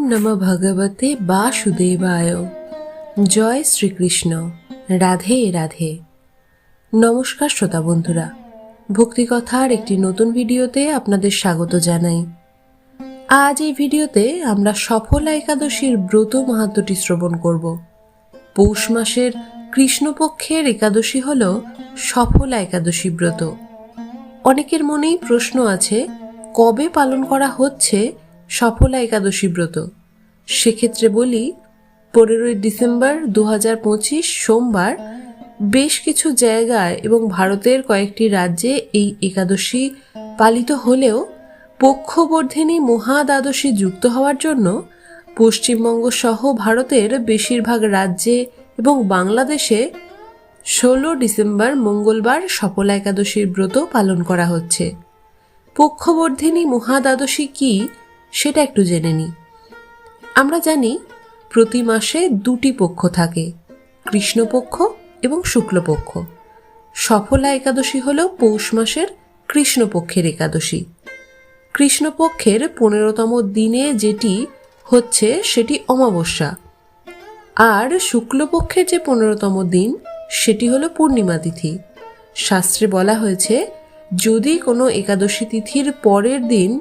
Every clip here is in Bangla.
নমঃ ভগবতে বাসুদেবায়। জয় শ্রীকৃষ্ণ। রাধে রাধে। নমস্কার শ্রোতা বন্ধুরা, ভক্তিকথার একটি নতুন ভিডিওতে আপনাদের স্বাগত জানাই। আজ এই ভিডিওতে আমরা সফলা একাদশীর ব্রত মাহাত্ম্যটি শ্রবণ করব। পৌষ মাসের কৃষ্ণপক্ষের একাদশী হল সফলা একাদশী ব্রত। অনেকের মনেই প্রশ্ন আছে, কবে পালন করা হচ্ছে সফলা একাদশী ব্রত। সেক্ষেত্রে বলি, 15 ডিসেম্বর 2025 সোমবার বেশ কিছু জায়গায় এবং ভারতের কয়েকটি রাজ্যে এই একাদশী পালিত হলেও পক্ষবর্ধিনী মহাদ্বাদশী যুক্ত হওয়ার জন্য পশ্চিমবঙ্গ সহ ভারতের বেশিরভাগ রাজ্যে এবং বাংলাদেশে 16 ডিসেম্বর মঙ্গলবার সফলা একাদশীর ব্রত পালন করা হচ্ছে। পক্ষবর্ধিনী মহাদ্বাদশী কি সেটা একটু জেনে নিই। আমরা জানি প্রতি মাসে দুটি পক্ষ থাকে, কৃষ্ণপক্ষ এবং শুক্লপক্ষ। সফলা একাদশী হল পৌষ মাসের কৃষ্ণপক্ষের একাদশী। কৃষ্ণপক্ষের 15তম দিনে যেটি হচ্ছে সেটি অমাবস্যা, আর শুক্লপক্ষের যে 15তম দিন সেটি হলো পূর্ণিমা তিথি। শাস্ত্রে বলা হয়েছে, যদি কোনো একাদশী তিথির পরের দিন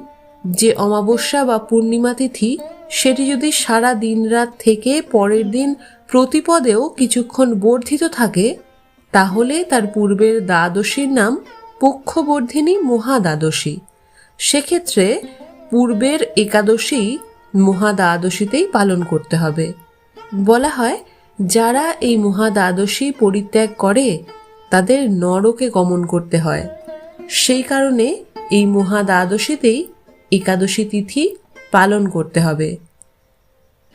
যে অমাবস্যা বা পূর্ণিমা তিথি সেটি যদি সারা দিন রাত থেকে পরের দিন প্রতিপদেও কিছুক্ষণ বর্ধিত থাকে, তাহলে তার পূর্বের দ্বাদশীর নাম পক্ষবর্ধিনী মহাদ্বাদশী। সেক্ষেত্রে পূর্বের একাদশী মহাদ্বাদশীতেই পালন করতে হবে। বলা হয়, যারা এই মহাদ্বাদশী পরিত্যাগ করে তাদের নরকে গমন করতে হয়। সেই কারণে এই মহাদ্বাদশীতেই একাদশী তিথি পালন করতে হবে।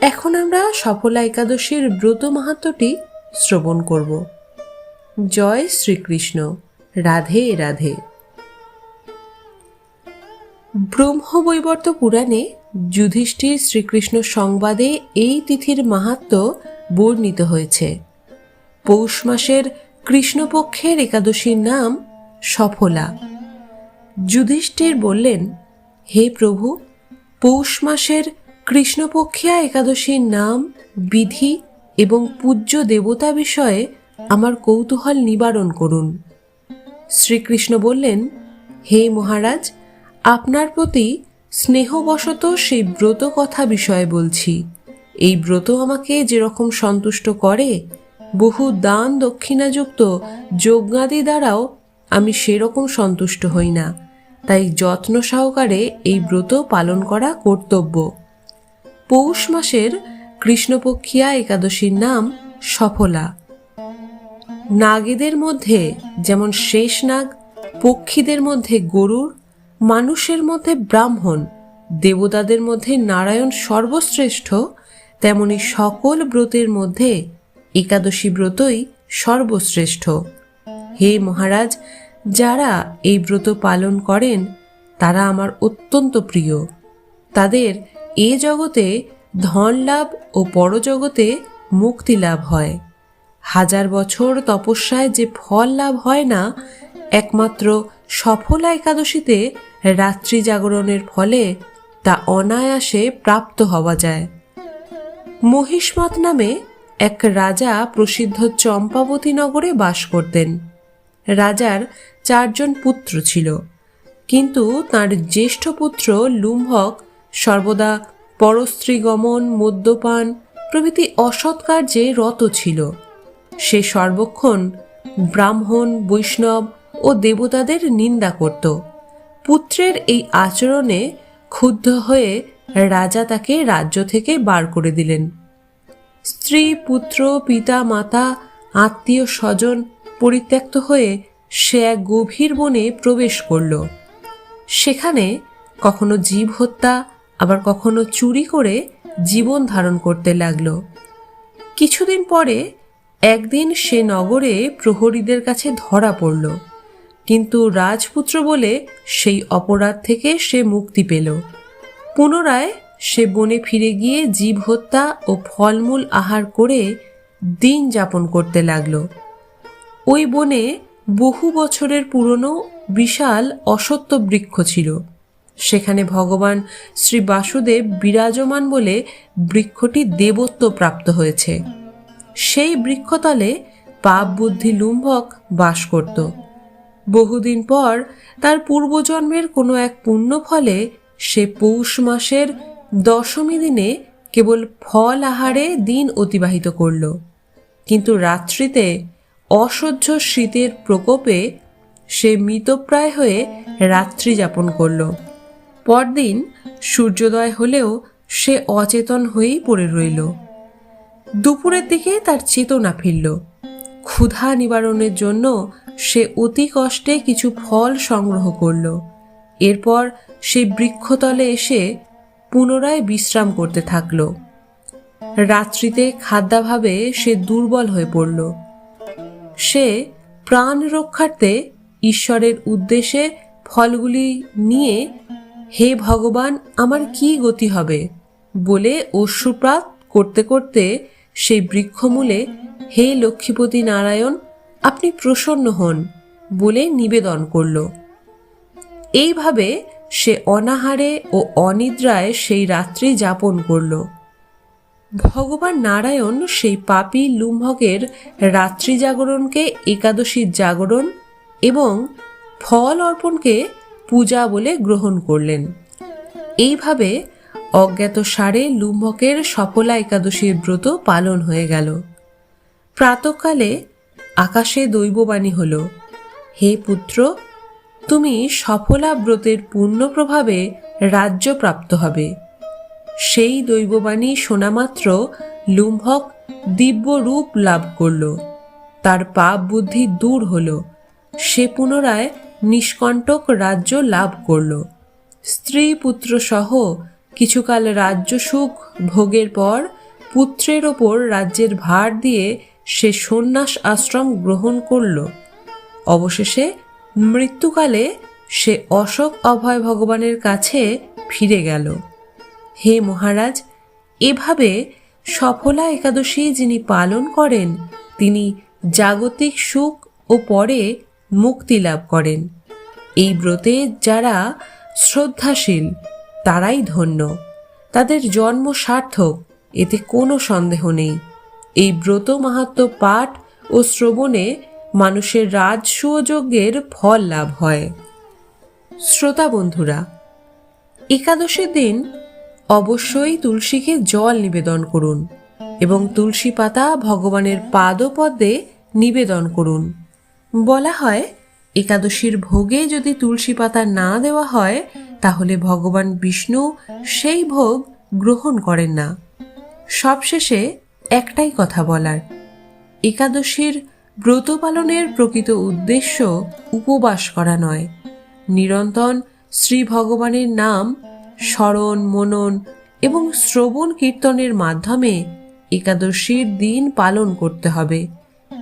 এখন আমরা সফলা একাদশীর ব্রত মাহাত্ম্যটি শ্রবণ করব। জয় শ্রীকৃষ্ণ। রাধে রাধে। ব্রহ্মবৈবর্ত পুরাণে যুধিষ্ঠির শ্রীকৃষ্ণ সংবাদে এই তিথির মাহাত্ম্য বর্ণিত হয়েছে। পৌষ মাসের কৃষ্ণপক্ষের একাদশীর নাম সফলা। যুধিষ্ঠির বললেন, হে প্রভু, পৌষ মাসের কৃষ্ণপক্ষিয়া একাদশীর নাম, বিধি এবং পূজ্য দেবতা বিষয়ে আমার কৌতূহল নিবারণ করুন। শ্রীকৃষ্ণ বললেন, হে মহারাজ, আপনার প্রতি স্নেহবশত সেই ব্রত কথা বিষয়ে বলছি। এই ব্রত আমাকে যেরকম সন্তুষ্ট করে, বহু দান দক্ষিণাযুক্ত যজ্ঞাদি দ্বারাও আমি সেরকম সন্তুষ্ট হই না। তাই যত্ন সহকারে এই ব্রত পালন করা কর্তব্য। পৌষ মাসের কৃষ্ণপক্ষিয়া একাদশীর নাম সফলা। নাগেদের মধ্যে যেমন শেষ নাগ, পক্ষীদের মধ্যে গরুড়, মানুষের মধ্যে ব্রাহ্মণ, দেবতাদের মধ্যে নারায়ণ সর্বশ্রেষ্ঠ, তেমনি সকল ব্রতের মধ্যে একাদশী ব্রতই সর্বশ্রেষ্ঠ। হে মহারাজ, যারা এই ব্রত পালন করেন তারা আমার অত্যন্ত প্রিয়। তাদের এ জগতে ধন লাভ ও পরজগতে মুক্তি লাভ হয়। 1000 বছর তপস্যায় যে ফল লাভ হয় না, একমাত্র সফলা একাদশীতে রাত্রি জাগরণের ফলে তা অনায়াসে প্রাপ্ত হওয়া যায়। মহিষ্মত নামে এক রাজা প্রসিদ্ধ চম্পাবতী নগরে বাস করতেন। রাজার 4 জন পুত্র ছিল, কিন্তু তার জ্যেষ্ঠ পুত্র লুম্ভক সর্বদা পরস্ত্রী গমন, মদ্যপান প্রভৃতি অসৎ কার্যে রত ছিল। সে সর্বক্ষণ ব্রাহ্মণ, বৈষ্ণব ও দেবতাদের নিন্দা করত। পুত্রের এই আচরণে ক্ষুব্ধ হয়ে রাজা তাকে রাজ্য থেকে বার করে দিলেন। স্ত্রী, পুত্র, পিতা, মাতা, আত্মীয় স্বজন পরিত্যক্ত হয়ে সে এক গভীর বনে প্রবেশ করল। সেখানে কখনো জীব হত্যা, আবার কখনো চুরি করে জীবন ধারণ করতে লাগল। কিছুদিন পরে একদিন সে নগরে প্রহরীদের কাছে ধরা পড়ল, কিন্তু রাজপুত্র বলে সেই অপরাধ থেকে সে মুক্তি পেল। পুনরায় সে বনে ফিরে গিয়ে জীব হত্যা ও ফলমূল আহার করে দিন যাপন করতে লাগল। ওই বনে বহু বছরের পুরনো বিশাল অশ্বত্থ বৃক্ষ ছিল। সেখানে ভগবান শ্রী বাসুদেব বিরাজমান বলে বৃক্ষটি দেবত্ব প্রাপ্ত হয়েছে। সেই বৃক্ষতলে পাপ বুদ্ধি লুম্ভক বাস করত। বহুদিন পর তার পূর্বজন্মের কোনো এক পুণ্য ফলে সে পৌষ মাসের দশমী দিনে কেবল ফল আহারে দিন অতিবাহিত করল। কিন্তু রাত্রিতে অসহ্য শীতের প্রকোপে সে মৃতপ্রায় হয়ে রাত্রি যাপন করল। পরদিন সূর্যোদয় হলেও সে অচেতন হয়েই পড়ে রইল। দুপুরের দিকে তার চেতনা ফিরল। ক্ষুধা নিবারণের জন্য সে অতি কষ্টে কিছু ফল সংগ্রহ করল। এরপর সে বৃক্ষতলে এসে পুনরায় বিশ্রাম করতে থাকল। রাত্রিতে খাদ্যাভাবে সে দুর্বল হয়ে পড়ল। সে প্রাণ রক্ষার্থে ঈশ্বরের উদ্দেশ্যে ফলগুলি নিয়ে, হে ভগবান, আমার কি গতি হবে বলে অশ্রুপাত করতে করতে সেই বৃক্ষমূলে, হে লক্ষ্মীপতি নারায়ণ, আপনি প্রসন্ন হন বলে নিবেদন করল। এইভাবে সে অনাহারে ও অনিদ্রায় সেই রাত্রি যাপন করল। ভগবান নারায়ণ সেই পাপী লুম্ভকের রাত্রি জাগরণকে একাদশীর জাগরণ এবং ফল অর্পণকে পূজা বলে গ্রহণ করলেন। এইভাবে অজ্ঞাত সারে লুম্ভকের সফলা একাদশীর ব্রত পালন হয়ে গেল। প্রাতঃকালে আকাশে দৈববাণী হল, হে পুত্র, তুমি সফলা ব্রতের পূর্ণ প্রভাবে রাজ্য প্রাপ্ত হবে। সেই দৈববাণী শোনামাত্র লুম্ভক দিব্য রূপ লাভ করল। তার পাপ বুদ্ধি দূর হল। সে পুনরায় নিষ্কণ্টক রাজ্য লাভ করল। স্ত্রী পুত্র সহ কিছুকাল রাজ্য সুখ ভোগের পর পুত্রের ওপর রাজ্যের ভার দিয়ে সে সন্ন্যাস আশ্রম গ্রহণ করল। অবশেষে মৃত্যুকালে সে অশোক অভয় ভগবানের কাছে ফিরে গেল। হে মহারাজ, এভাবে সফলা একাদশী যিনি পালন করেন তিনি জাগতিক সুখ ও পরে মুক্তি লাভ করেন। এই ব্রতে যারা শ্রদ্ধাশীল তারাই ধন্য, তাদের জন্ম সার্থক, এতে কোনো সন্দেহ নেই। এই ব্রত মাহাত্ম্য পাঠ ও শ্রবণে মানুষের রাজসূয় যজ্ঞের ফল লাভ হয়। শ্রোতা বন্ধুরা, একাদশীর দিন অবশ্যই তুলসীকে জল নিবেদন করুন এবং তুলসী পাতা ভগবানের পাদপদ্মে নিবেদন করুন। বলা হয়, একাদশীর ভোগে যদি তুলসী পাতা না দেওয়া হয় তাহলে ভগবান বিষ্ণু সেই ভোগ গ্রহণ করেন না। সবশেষে একটাই কথা বলার, একাদশীর ব্রত পালনের প্রকৃত উদ্দেশ্য উপবাস করা নয়, নিরন্তর শ্রী ভগবানের নাম স্মরণ, মনন এবং শ্রবণ কীর্তনের মাধ্যমে একাদশীর দিন পালন করতে হবে।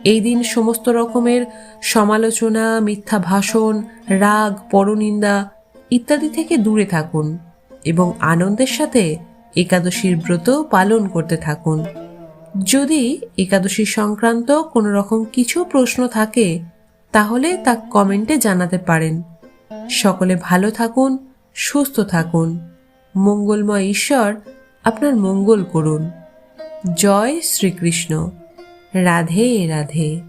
এই দিন সমস্ত রকমের সমালোচনা, মিথ্যা ভাষণ, রাগ, পরনিন্দা ইত্যাদি থেকে দূরে থাকুন এবং আনন্দের সাথে একাদশীর ব্রত পালন করতে থাকুন। যদি একাদশী সংক্রান্ত কোনো রকম কিছু প্রশ্ন থাকে তাহলে তা কমেন্টে জানাতে পারেন। সকলে ভালো থাকুন, সুস্থ থাকুন। মঙ্গলময় ঈশ্বর আপনার মঙ্গল করুন। জয় শ্রীকৃষ্ণ। রাধে রাধে।